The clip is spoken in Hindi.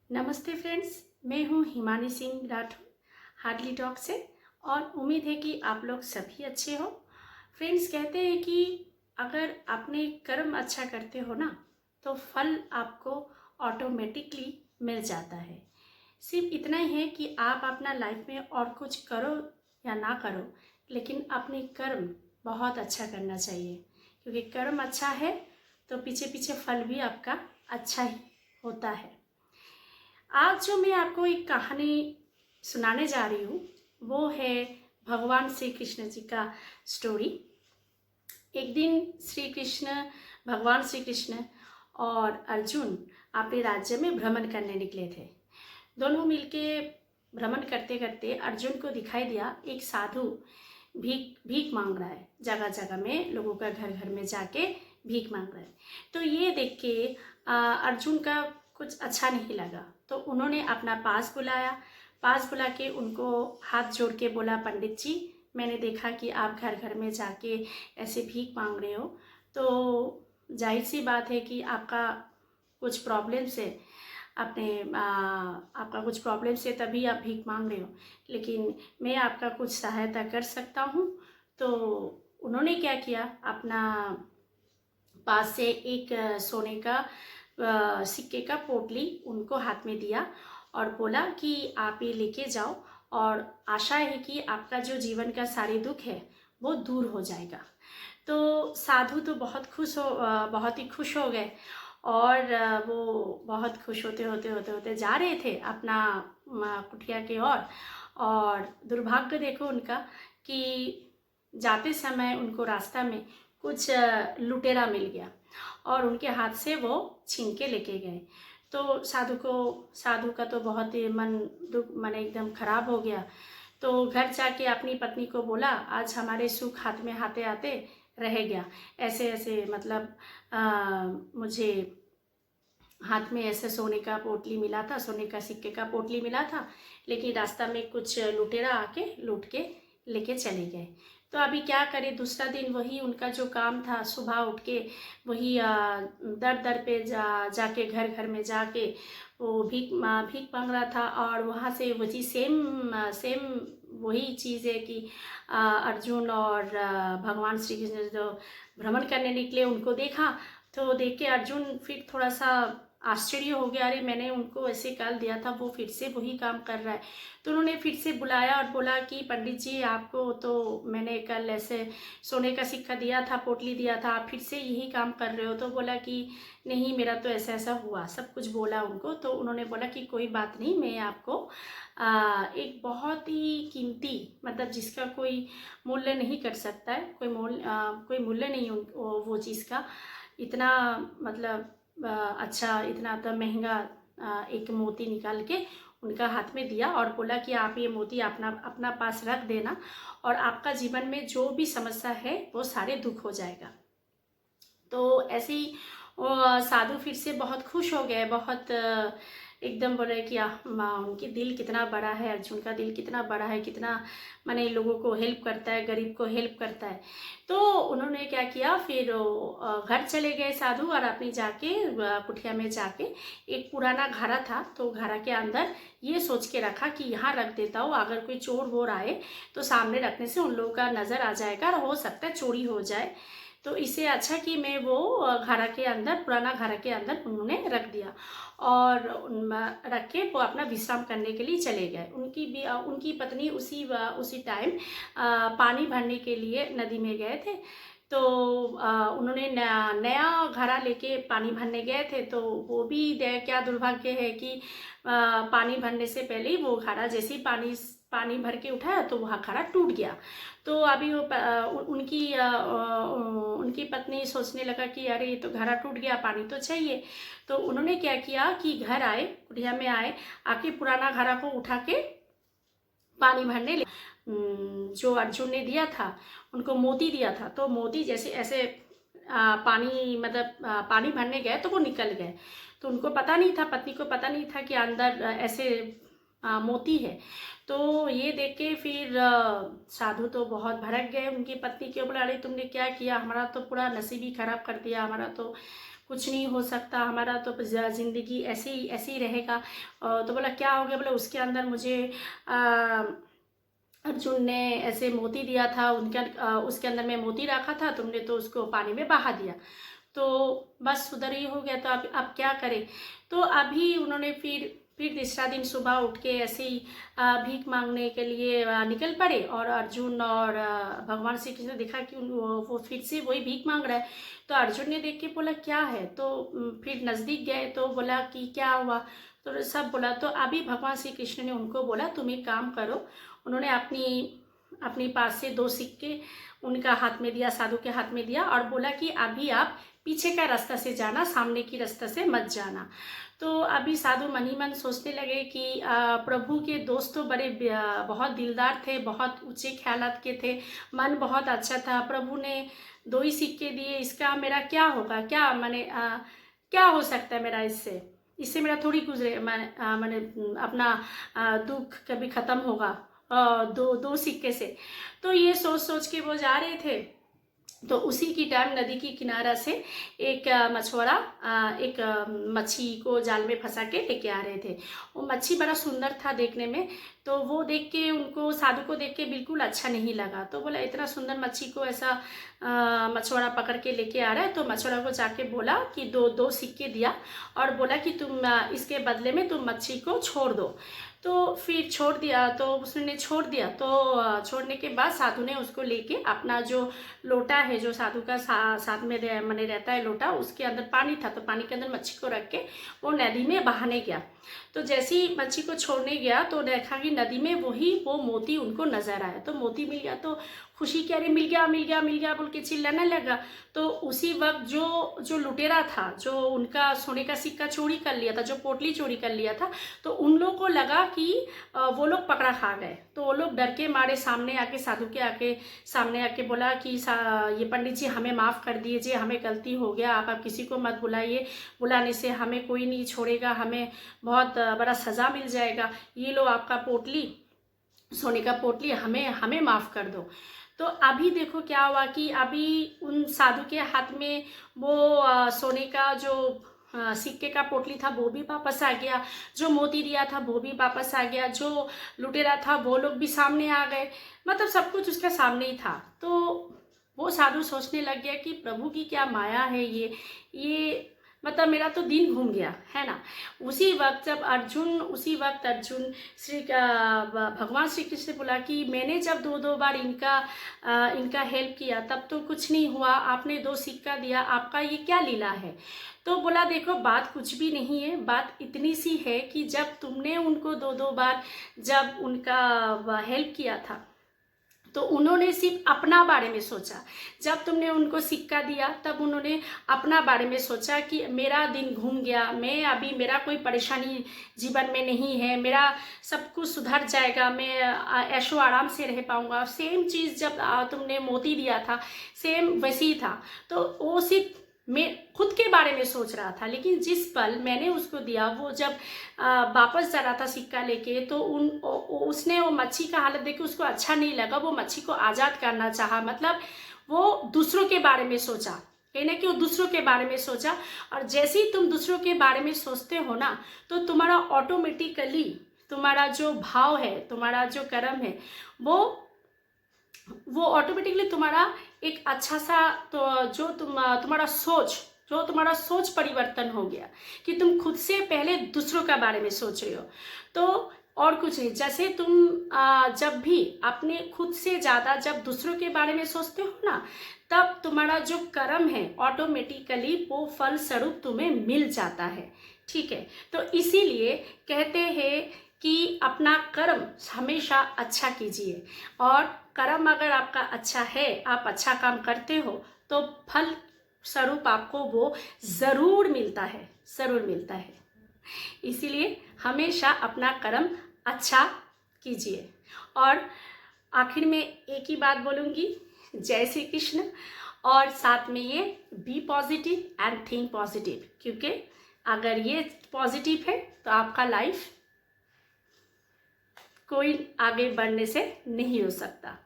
नमस्ते फ्रेंड्स, मैं हूँ हिमानी सिंह राठौर हार्डली टॉक से। और उम्मीद है कि आप लोग सभी अच्छे हो। फ्रेंड्स, कहते हैं कि अगर अपने कर्म अच्छा करते हो ना, तो फल आपको ऑटोमेटिकली मिल जाता है। सिर्फ इतना ही है कि आप अपना लाइफ में और कुछ करो या ना करो, लेकिन अपने कर्म बहुत अच्छा करना चाहिए, क्योंकि कर्म अच्छा है तो पीछे पीछे फल भी आपका अच्छा ही होता है। आज जो मैं आपको एक कहानी सुनाने जा रही हूँ, वो है भगवान श्री कृष्ण जी का स्टोरी। एक दिन भगवान श्री कृष्ण और अर्जुन अपने राज्य में भ्रमण करने निकले थे। दोनों मिलके भ्रमण करते करते अर्जुन को दिखाई दिया एक साधु भीख भीख मांग रहा है। जगह जगह में लोगों का घर घर में जाके भीख मांग रहा है। तो ये देख के अर्जुन का कुछ अच्छा नहीं लगा, तो उन्होंने अपना पास बुला के उनको हाथ जोड़ के बोला, पंडित जी, मैंने देखा कि आप घर घर में जाके ऐसे भीख मांग रहे हो, तो जाहिर सी बात है कि कुछ प्रॉब्लम से आपका कुछ प्रॉब्लम से तभी आप भीख मांग रहे हो, लेकिन मैं आपका कुछ सहायता कर सकता हूँ। तो उन्होंने क्या किया, अपना पास से एक सोने का सिक्के का पोटली उनको हाथ में दिया और बोला कि आप ये लेके जाओ, और आशा है कि आपका जो जीवन का सारे दुख है वो दूर हो जाएगा। तो साधु तो बहुत ही खुश हो गए, और वो बहुत खुश होते जा रहे थे अपना कुटिया की ओर। और दुर्भाग्य देखो उनका कि जाते समय उनको रास्ता में कुछ लुटेरा मिल गया और उनके हाथ से वो छीन के लेके गए। तो साधु का तो बहुत ही मन एकदम खराब हो गया। तो घर जाके अपनी पत्नी को बोला, आज हमारे सुख हाथ में आते आते रह गया। ऐसे ऐसे मतलब मुझे हाथ में ऐसे सोने का पोटली मिला था, सोने का सिक्के का पोटली मिला था, लेकिन रास्ता में कुछ लुटेरा आके लूट के लेके चले गए। तो अभी क्या करें, दूसरा दिन वही उनका जो काम था, सुबह उठ के वही दर दर पे जाके घर घर में जाके वो भीख मांग रहा था। और वहाँ से वही सेम वही चीज़ है कि अर्जुन और भगवान श्री कृष्ण जो भ्रमण करने निकले उनको देखा। तो देख के अर्जुन फिर थोड़ा सा आश्चर्य हो गया, अरे मैंने उनको ऐसे काल दिया था, वो फिर से वही काम कर रहा है। तो उन्होंने फिर से बुलाया और बोला कि पंडित जी, आपको तो मैंने कल ऐसे सोने का सिक्का दिया था, पोटली दिया था, आप फिर से यही काम कर रहे हो। तो बोला कि नहीं, मेरा तो ऐसा ऐसा हुआ, सब कुछ बोला उनको। तो उन्होंने बोला कि कोई बात नहीं, मैं आपको एक बहुत ही कीमती, मतलब जिसका कोई मूल्य नहीं कर सकता है, कोई मूल्य नहीं वो चीज़ का, इतना मतलब अच्छा, इतना तो महंगा एक मोती निकाल के उनका हाथ में दिया और बोला कि आप ये मोती अपना अपना पास रख देना, और आपका जीवन में जो भी समस्या है वो सारे दुख हो जाएगा। तो ऐसे ही वो साधु फिर से बहुत खुश हो गए, बहुत एकदम बोले कि उनकी दिल कितना बड़ा है, अर्जुन का दिल कितना बड़ा है, कितना माने लोगों को हेल्प करता है, गरीब को हेल्प करता है। तो उन्होंने क्या किया, फिर घर चले गए साधु, और अपनी जाके कुटिया में जाके एक पुराना घड़ा था, तो घड़ा के अंदर ये सोच के रखा कि यहाँ रख देता हूँ, अगर कोई चोर वोर आए तो सामने रखने से उन लोगों का नज़र आ जाएगा और हो सकता है चोरी हो जाए। तो इससे अच्छा कि मैं वो पुराना घड़ा के अंदर उन्होंने रख दिया, और रख के वो अपना विश्राम करने के लिए चले गए। उनकी पत्नी उसी टाइम पानी भरने के लिए नदी में गए थे। तो उन्होंने नया घड़ा लेके पानी भरने गए थे। तो वो भी क्या दुर्भाग्य है कि पानी भरने से पहले ही वो घड़ा जैसे ही पानी भर के उठाया तो वह घड़ा टूट गया। तो अभी उनकी पत्नी सोचने लगा कि अरे ये तो घड़ा टूट गया, पानी तो चाहिए। तो उन्होंने क्या किया कि घर आए, कुटिया में आए, आके पुराना घड़ा को उठा के पानी भरने जो अर्जुन ने दिया था, उनको मोती दिया था, तो मोती जैसे ऐसे पानी भरने गए तो वो निकल गए। तो उनको पता नहीं था, पत्नी को पता नहीं था कि अंदर ऐसे मोती है। तो ये देख के फिर साधु तो बहुत भड़क गए उनकी पत्नी के ऊपर, अरे तुमने क्या किया, हमारा तो पूरा नसीब ही खराब कर दिया, हमारा तो कुछ नहीं हो सकता, हमारा तो ज़िंदगी ऐसे ही रहेगा। तो बोला क्या हो गया? बोला उसके अंदर मुझे अर्जुन ने ऐसे मोती दिया था, उसके अंदर मैं मोती रखा था, तुमने तो उसको पानी में बहा दिया, तो बस उधर ही हो गया। तो अब क्या करें? तो अभी उन्होंने फिर तीसरा दिन सुबह उठ के ऐसे ही भीख मांगने के लिए निकल पड़े। और अर्जुन और भगवान श्री कृष्ण ने देखा कि वो फिर से वही भीख मांग रहा है। तो अर्जुन ने देख के बोला क्या है? तो फिर नज़दीक गए तो बोला कि क्या हुआ? तो सब बोला। तो अभी भगवान श्री कृष्ण ने उनको बोला तुम एक काम करो। उन्होंने अपनी पास से 2 सिक्के उनका हाथ में दिया, साधु के हाथ में दिया, और बोला कि अभी आप पीछे का रास्ता से जाना, सामने की रास्ता से मत जाना। तो अभी साधु मन ही मन सोचने लगे कि प्रभु के दोस्त तो बहुत दिलदार थे, बहुत ऊंचे ख्यालात के थे, मन बहुत अच्छा था। प्रभु ने 2 ही सिक्के दिए, इसका मेरा क्या होगा? क्या क्या हो सकता है मेरा इससे मेरा थोड़ी गुजरे मैंने अपना दुख कभी ख़त्म होगा 2 सिक्के से। तो ये सोच के वो जा रहे थे। तो उसी की टाइम नदी की किनारा से एक मछुआरा एक मच्छी को जाल में फंसा के लेके आ रहे थे। वो मच्छी बड़ा सुंदर था देखने में। तो वो देख के उनको, साधु को देख के बिल्कुल अच्छा नहीं लगा। तो बोला इतना सुंदर मच्छी को ऐसा मछुआरा पकड़ के लेके आ रहा है। तो मछुआरा को जाके बोला कि 2 सिक्के दिया और बोला कि तुम इसके बदले में तुम मच्छी को छोड़ दो। तो फिर छोड़ दिया। तो उसने छोड़ दिया। तो छोड़ने के बाद साधु ने उसको लेके अपना जो लोटा है, जो साधु का साथ में मैंने रहता है लोटा, उसके अंदर पानी था। तो पानी के अंदर मच्छी को रख के वो नदी में बहाने गया। तो जैसे ही मच्छी को छोड़ने गया तो देखा कि नदी में वो मोती उनको नजर आया। तो मोती मिल गया तो खुशी के अरे मिल गया मिल गया मिल गया बोल के चिल्लाने लगा। तो उसी वक्त जो लुटेरा था, जो उनका सोने का सिक्का चोरी कर लिया था, जो पोटली चोरी कर लिया था, तो उन लोगों को लगा कि वो लोग पकड़ा खा गए। तो वो लोग डर के मारे सामने आके, साधु के सामने आके बोला कि ये पंडित जी हमें माफ़ कर दीजिए, हमें गलती हो गया, आप किसी को मत बुलाइए, बुलाने से हमें कोई नहीं छोड़ेगा, हमें बहुत बड़ा सज़ा मिल जाएगा, ये लो आपका पोटली, सोने का पोटली, हमें माफ़ कर दो। तो अभी देखो क्या हुआ कि अभी उन साधु के हाथ में वो सोने का जो सिक्के का पोटली था वो भी वापस आ गया, जो मोती दिया था वो भी वापस आ गया, जो लुटेरा था वो लोग भी सामने आ गए, मतलब सब कुछ उसके सामने ही था। तो वो साधु सोचने लग गया कि प्रभु की क्या माया है, ये मतलब मेरा तो दिन घूम गया है ना। उसी वक्त अर्जुन भगवान श्री कृष्ण ने बोला कि मैंने जब 2 बार इनका हेल्प किया तब तो कुछ नहीं हुआ, आपने 2 सिक्का दिया, आपका ये क्या लीला है? तो बोला देखो बात कुछ भी नहीं है, बात इतनी सी है कि जब तुमने उनको 2 बार जब उनका हेल्प किया था तो उन्होंने सिर्फ अपना बारे में सोचा। जब तुमने उनको सिक्का दिया तब उन्होंने अपना बारे में सोचा कि मेरा दिन घूम गया, मेरा कोई परेशानी जीवन में नहीं है, मेरा सब कुछ सुधर जाएगा, मैं ऐशो आराम से रह पाऊंगा। सेम चीज़ जब तुमने मोती दिया था सेम वैसी ही था। तो वो सिर्फ मैं खुद के बारे में सोच रहा था, लेकिन जिस पल मैंने उसको दिया, वो जब वापस जा रहा था सिक्का लेके, तो उसने वो मच्छी का हालत देख के उसको अच्छा नहीं लगा, वो मच्छी को आज़ाद करना चाहा। मतलब वो दूसरों के बारे में सोचा, कहीं ना कि वो दूसरों के बारे में सोचा। और जैसे ही तुम दूसरों के बारे में सोचते हो ना, तो तुम्हारा ऑटोमेटिकली तुम्हारा जो भाव है, तुम्हारा जो कर्म है, वो ऑटोमेटिकली तुम्हारा एक अच्छा सा तो तुम्हारा सोच परिवर्तन हो गया कि तुम खुद से पहले दूसरों का बारे में सोच रहे हो। तो और कुछ नहीं, जैसे तुम जब भी अपने खुद से ज़्यादा जब दूसरों के बारे में सोचते हो ना, तब तुम्हारा जो कर्म है ऑटोमेटिकली वो फल स्वरूप तुम्हें मिल जाता है। ठीक है, तो इसीलिए कहते हैं कि अपना कर्म हमेशा अच्छा कीजिए, और कर्म अगर आपका अच्छा है, आप अच्छा काम करते हो, तो फल स्वरूप आपको वो ज़रूर मिलता है। इसीलिए हमेशा अपना कर्म अच्छा कीजिए। और आखिर में एक ही बात बोलूँगी, जय श्री कृष्ण, और साथ में ये be positive and think positive, क्योंकि अगर ये पॉजिटिव है तो आपका लाइफ कोई आगे बढ़ने से नहीं हो सकता।